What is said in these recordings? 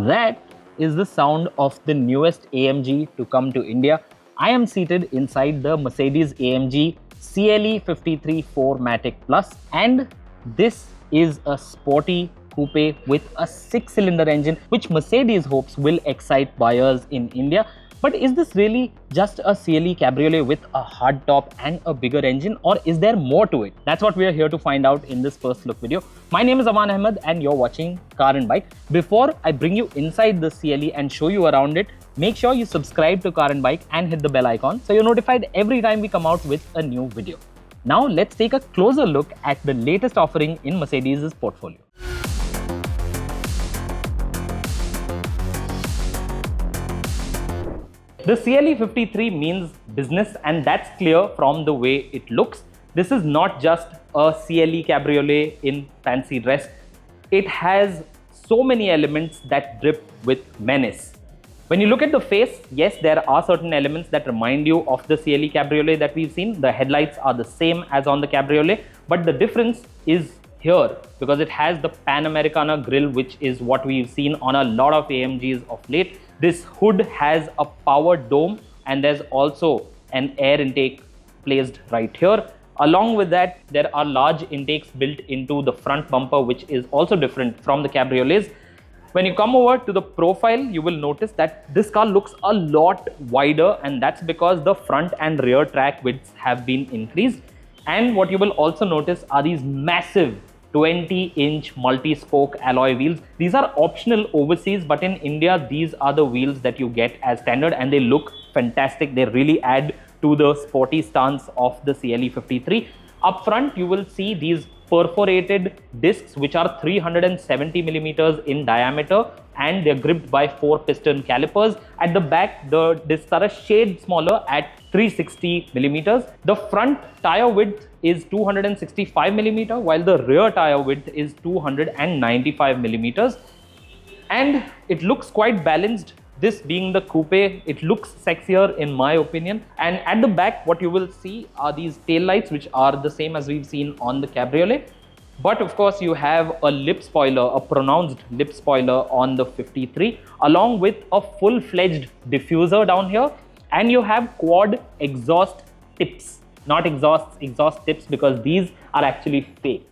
That is the sound of the newest AMG to come to India. I am seated inside the Mercedes AMG CLE 53 4MATIC Plus, and this is a sporty coupe with a 6-cylinder engine which Mercedes hopes will excite buyers in India. But is this really just a CLE cabriolet with a hard top and a bigger engine, or is there more to it? That's what we are here to find out in this first look video. My name is Amaan Ahmed and you're watching Car and Bike. Before I bring you inside the CLE and show you around it, make sure you subscribe to Car and Bike and hit the bell icon so you're notified every time we come out with a new video. Now let's take a closer look at the latest offering in Mercedes' portfolio. The CLE 53 means business, and that's clear from the way it looks. This is not just a CLE cabriolet in fancy dress. It has so many elements that drip with menace. When you look at the face, yes, there are certain elements that remind you of the CLE cabriolet that we've seen. The headlights are the same as on the cabriolet, but the difference is here because it has the Pan Americana grille, which is what we've seen on a lot of AMGs of late. This hood has a power dome and there's also an air intake placed right here. Along with that, there are large intakes built into the front bumper, which is also different from the cabriolets. When you come over to the profile, you will notice that this car looks a lot wider, and that's because the front and rear track widths have been increased. And what you will also notice are these massive 20-inch multi-spoke alloy wheels. These are optional overseas, but in India, these are the wheels that you get as standard, and they look fantastic. They really add to the sporty stance of the CLE 53. Up front, you will see these perforated discs, which are 370 millimeters in diameter, and they're gripped by 4 piston calipers. At the back, the discs are a shade smaller at 360 millimeters. The front tire width is 265 millimeter, while the rear tire width is 295 millimeters. And it looks quite balanced. This being the coupe, it looks sexier in my opinion. And at the back, what you will see are these tail lights, which are the same as we've seen on the cabriolet. But of course, you have a lip spoiler, a pronounced lip spoiler on the 53, along with a full-fledged diffuser down here. And you have quad exhaust tips, not exhaust tips, because these are actually fake.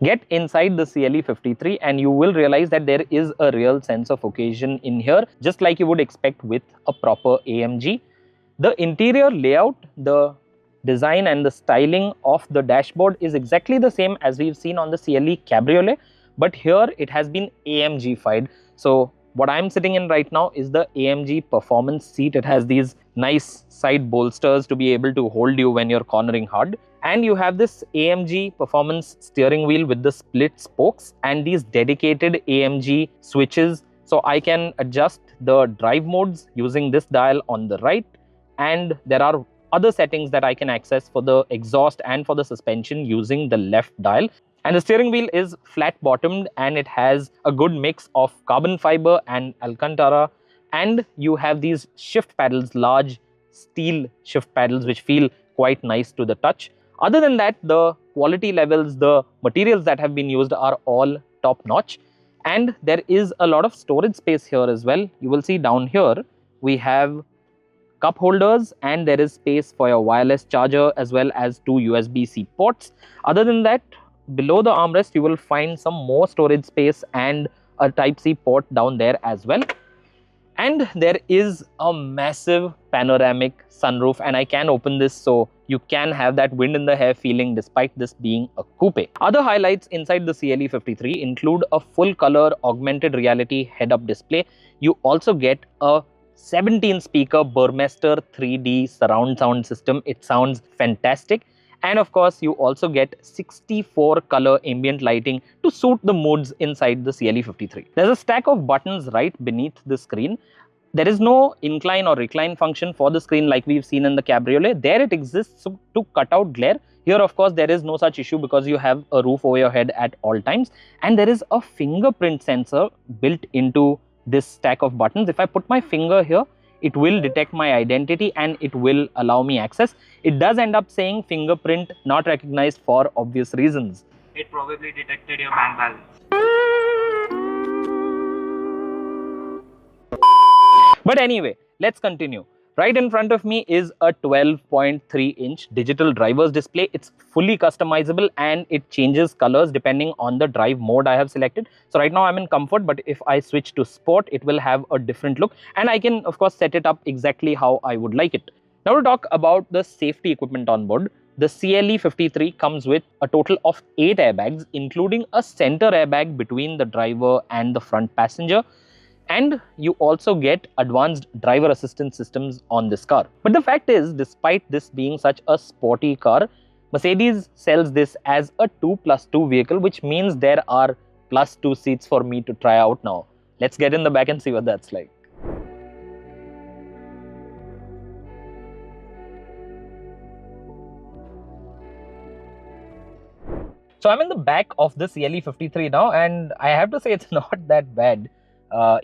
Get inside the CLE 53 and you will realize that there is a real sense of occasion in here, just like you would expect with a proper AMG. The interior layout, the design and the styling of the dashboard is exactly the same as we've seen on the CLE cabriolet, but here it has been AMG-fied. So what I'm sitting in right now is the AMG performance seat. It has these nice side bolsters to be able to hold you when you're cornering hard. And you have this AMG performance steering wheel with the split spokes and these dedicated AMG switches. So I can adjust the drive modes using this dial on the right. And there are other settings that I can access for the exhaust and for the suspension using the left dial. And the steering wheel is flat bottomed and it has a good mix of carbon fiber and Alcantara. And you have these shift paddles, large steel shift paddles, which feel quite nice to the touch. Other than that, the quality levels, the materials that have been used are all top notch. And there is a lot of storage space here as well. You will see down here, we have cup holders and there is space for your wireless charger as well as 2 USB-C ports. Other than that, below the armrest, you will find some more storage space and a Type-C port down there as well. And there is a massive panoramic sunroof, and I can open this so you can have that wind in the hair feeling despite this being a coupe. Other highlights inside the CLE 53 include a full color augmented reality head-up display. You also get a 17-speaker Burmester 3D surround sound system. It sounds fantastic. And of course, you also get 64 color ambient lighting to suit the moods inside the CLE 53. There's a stack of buttons right beneath the screen. There is no incline or recline function for the screen like we've seen in the cabriolet. There it exists to cut out glare. Here, of course, there is no such issue because you have a roof over your head at all times. And there is a fingerprint sensor built into this stack of buttons. If I put my finger here, it will detect my identity and it will allow me access. It does end up saying fingerprint not recognized for obvious reasons. It probably detected your bank balance. But anyway, let's continue. Right in front of me is a 12.3-inch digital driver's display. It's fully customizable and it changes colors depending on the drive mode I have selected. So right now I'm in comfort, but if I switch to sport, it will have a different look, and I can of course set it up exactly how I would like it. Now to talk about the safety equipment on board, the CLE 53 comes with a total of 8 airbags, including a center airbag between the driver and the front passenger. And you also get advanced driver assistance systems on this car. But the fact is, despite this being such a sporty car, Mercedes sells this as a 2+2 vehicle, which means there are +2 seats for me to try out now. Let's get in the back and see what that's like. So I'm in the back of the CLE 53 now, and I have to say it's not that bad.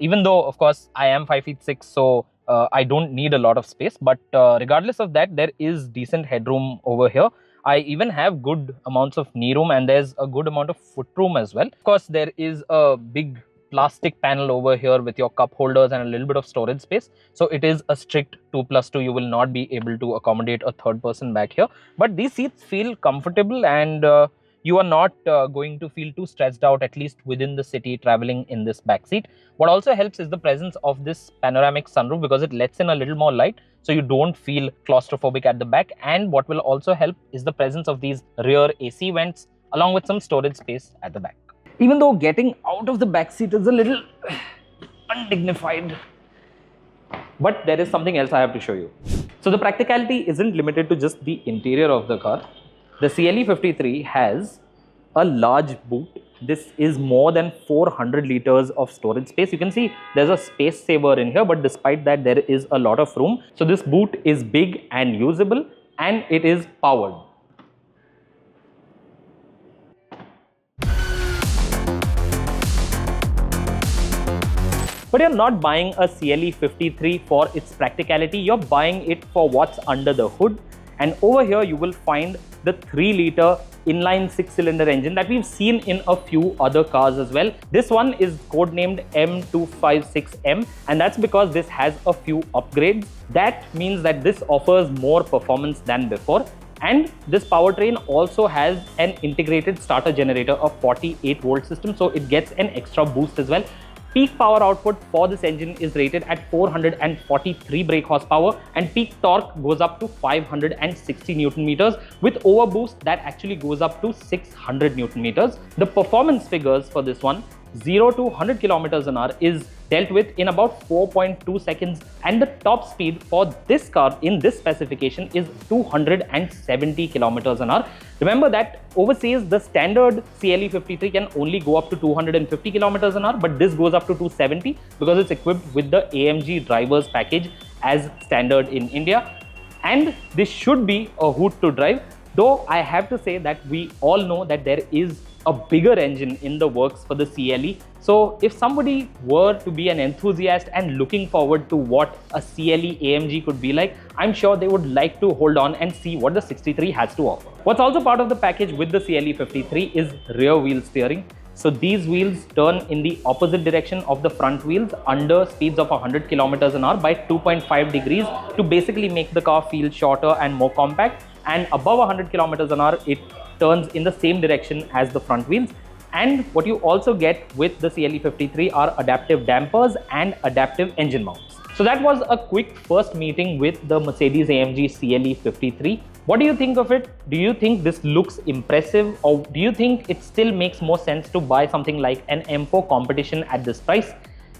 Even though, of course, I am 5'6", so I don't need a lot of space. But regardless of that, there is decent headroom over here. I even have good amounts of knee room, and there's a good amount of foot room as well. Of course, there is a big plastic panel over here with your cup holders and a little bit of storage space. So it is a strict 2+2. You will not be able to accommodate a third person back here. But these seats feel comfortable, and you are not going to feel too stressed out, at least within the city traveling in this back seat. What also helps is the presence of this panoramic sunroof, because it lets in a little more light, so you don't feel claustrophobic at the back. And what will also help is the presence of these rear AC vents along with some storage space at the back. Even though getting out of the back seat is a little undignified, but there is something else I have to show you. So the practicality isn't limited to just the interior of the car. The CLE 53 has a large boot. This is more than 400 liters of storage space. You can see there's a space saver in here, but despite that, there is a lot of room. So this boot is big and usable, and it is powered. But you're not buying a CLE 53 for its practicality. You're buying it for what's under the hood. And over here, you will find the 3-liter inline-6 cylinder engine that we've seen in a few other cars as well. This one is codenamed M256M, and that's because this has a few upgrades. That means that this offers more performance than before. And this powertrain also has an integrated starter generator, a 48-volt system, so it gets an extra boost as well. Peak power output for this engine is rated at 443 brake horsepower, and peak torque goes up to 560 Newton meters. With overboost, that actually goes up to 600 Newton meters. The performance figures for this one, 0 to 100 kilometers an hour, is dealt with in about 4.2 seconds, and the top speed for this car in this specification is 270 kilometers an hour. Remember that overseas the standard CLE 53 can only go up to 250 kilometers an hour, but this goes up to 270 because it's equipped with the AMG drivers package as standard in India. And this should be a hoot to drive, though I have to say that we all know that there is a bigger engine in the works for the CLE. So if somebody were to be an enthusiast and looking forward to what a CLE AMG could be like, I'm sure they would like to hold on and see what the 63 has to offer. What's also part of the package with the CLE 53 is rear wheel steering. So these wheels turn in the opposite direction of the front wheels under speeds of 100 kilometers an hour by 2.5 degrees to basically make the car feel shorter and more compact. And above 100 kilometers an hour, it turns in the same direction as the front wheels. And what you also get with the CLE 53 are adaptive dampers and adaptive engine mounts. So that was a quick first meeting with the Mercedes AMG CLE 53. What do you think of it? Do you think this looks impressive, or do you think it still makes more sense to buy something like an M4 competition at this price?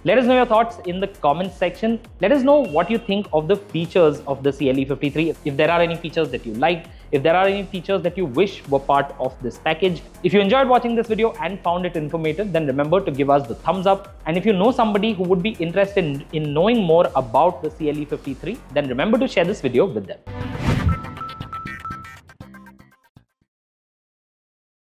Let us know your thoughts in the comments section. Let us know what you think of the features of the CLE 53. If there are any features that you liked, if there are any features that you wish were part of this package. If you enjoyed watching this video and found it informative, then remember to give us the thumbs up. And if you know somebody who would be interested in knowing more about the CLE 53, then remember to share this video with them.